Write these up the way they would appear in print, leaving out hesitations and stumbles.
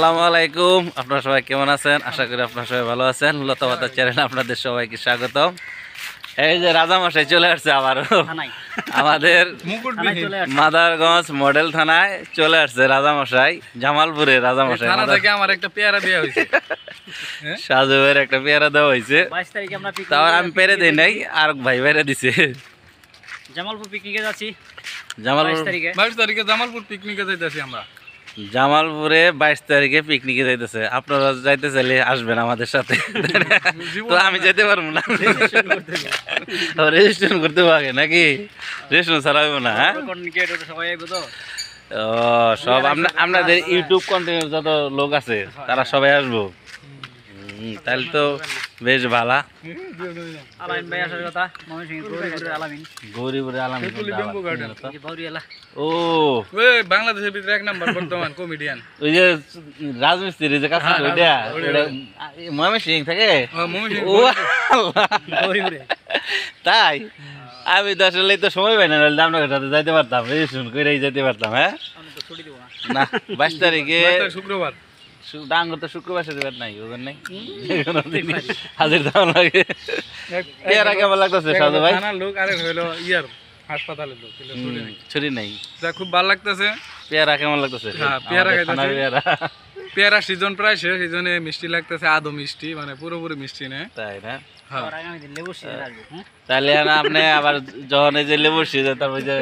আসসালামু আলাইকুম, আপনারা সবাই কেমন আছেন? আশা করি আপনারা সবাই ভালো আছেন। লতাপাতা চ্যানেলে আপনাদের সবাইকে স্বাগতম। এই যে রাজামশাই চলে আসছে আবারও আমাদের মাদারগঞ্জ মডেল থানায় চলে আসছে রাজামশাই, জামালপুরে রাজামশাই থানা থেকে আমার একটা পেয়ারা দেওয়া হয়েছে। সাজুবের একটা পেয়ারা দেওয়া হয়েছে, তাও আমি পেরে দিই নাই, আর ভাই বাইরে দিছে। জামালপুর পিকনিকে যাচ্ছি, জামালপুর 22 তারিখে জামালপুর পিকনিকে যাইতেছি আমরা। জামালপুরে 22 তারিখে পিকনিকে যাইতেছে। আপনারা যাইতে চাইলে আসবেন আমাদের সাথে। তো আমি যেতে পারবো না, রেজিস্ট্রেশন করতে পারে নাকি? রেজিস্ট্রেশন ছাড়া হইব না? হ্যাঁ, ও সব আপনাদের ইউটিউব কন্টেন্ট যত লোক আছে তারা সবাই আসবো। তাহলে তো বেশ ভালো। গৌরীপুরে আলামিন ও বাংলাদেশের ভিতরে 1 নাম্বার বর্তমান কমেডিয়ান। ওই যে রাজমিস্ত্রি যে কাজ করে ওইটা ময়মনসিং থাকে। ও তাই আমি তো আসলে তো সময় পাই না, আপনার সাথে যাইতে পারতাম, রেজিস্ট্রেশন করে যেতে পারতাম। হ্যাঁ না, 22 তারিখে শুক্রবার ডাঙ্গর তো শুক্রবার শনিবার নাই, ওদের নাই হাজির দাম লাগে। পেয়ারা কেমন লাগতেছে সাজু ভাই? থানার লোক আরে হইলো ইয়ার হাসপাতালের লোক, ছুরি নাই, যা খুব ভালো লাগতেছে। পেয়ারা কেমন লাগতেছে? হ্যাঁ, পেয়ারা থানার পেয়ারা। পেয়ারা সিজন প্রায় শেষ, এই জন্য মিষ্টি লাগতেছে, আদৌ মিষ্টি মানে পুরোপুরি মিষ্টি না। তাই না? হ্যাঁ, তাহলে আপনি আবার যখন এই যে লেবুর সিজন, তারপর যে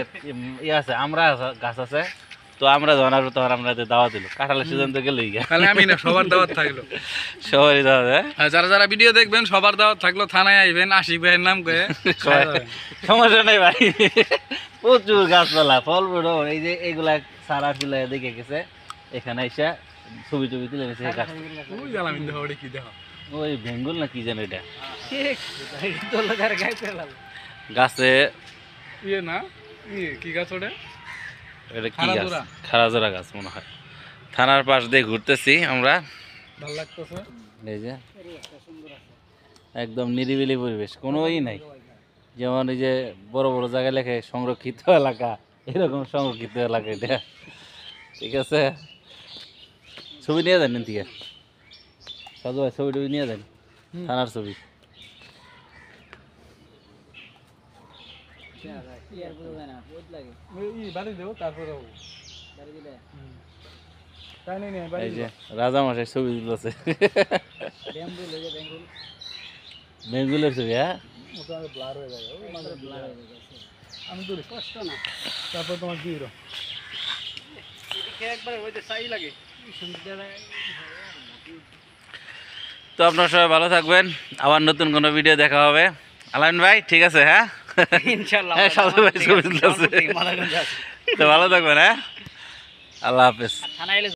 ইয়ে আছে আমরা গাছ আছে, তো আমরা যখন আসবো তখন আমরা দাওয়াত দিল। কাঁঠালের সিজন তো গেলই, তাহলে আমি না সবার দাওয়াত থাকলো, সবারই দাওয়াত। হ্যাঁ, যারা যারা ভিডিও দেখবেন সবার দাওয়াত থাকলো। থানায় আইবেন, আশিক ভাইয়ের নাম করে। সমস্যা নেই ভাই, প্রচুর গাছপালা, ফল বড়। এই যে এইগুলা সারা ফিলা দেখে গেছে, এখানে এসে ছবি টবি তুলে গেছে। ওই বেঙ্গল না কি জানো এটা গাছে ইয়ে না, কি গাছ ওটা? এটা কি গাছ? খারাজোড়া গাছ মনে হয়। থানার পাশ দিয়ে ঘুরতেছি আমরা, ভালো লাগতেছে। এই যে একদম নিরিবিলি পরিবেশ, কোনোই নাই। যেমন এই যে বড় বড় জায়গায় লেখে সংরক্ষিত এলাকা, এরকম সংরক্ষিত এলাকা এটা। ঠিক আছে, ছবি নিয়ে যান থেকে সাজু ভাই, ছবি টবি নিয়ে যান, থানার ছবি। এই যে রাজামশাই ছবি তুলছে, বেঙ্গুলের ছবি। হ্যাঁ, তারপর তোমার কি তো আপনারা সবাই ভালো থাকবেন, আবার নতুন কোনো ভিডিও দেখা হবে। আলামিন ভাই ঠিক আছে? হ্যাঁ ইনশাআল্লাহ, সাজু ভাই ছবি তুলছে, তো ভালো থাকবেন। হ্যাঁ, আল্লাহ হাফেজ।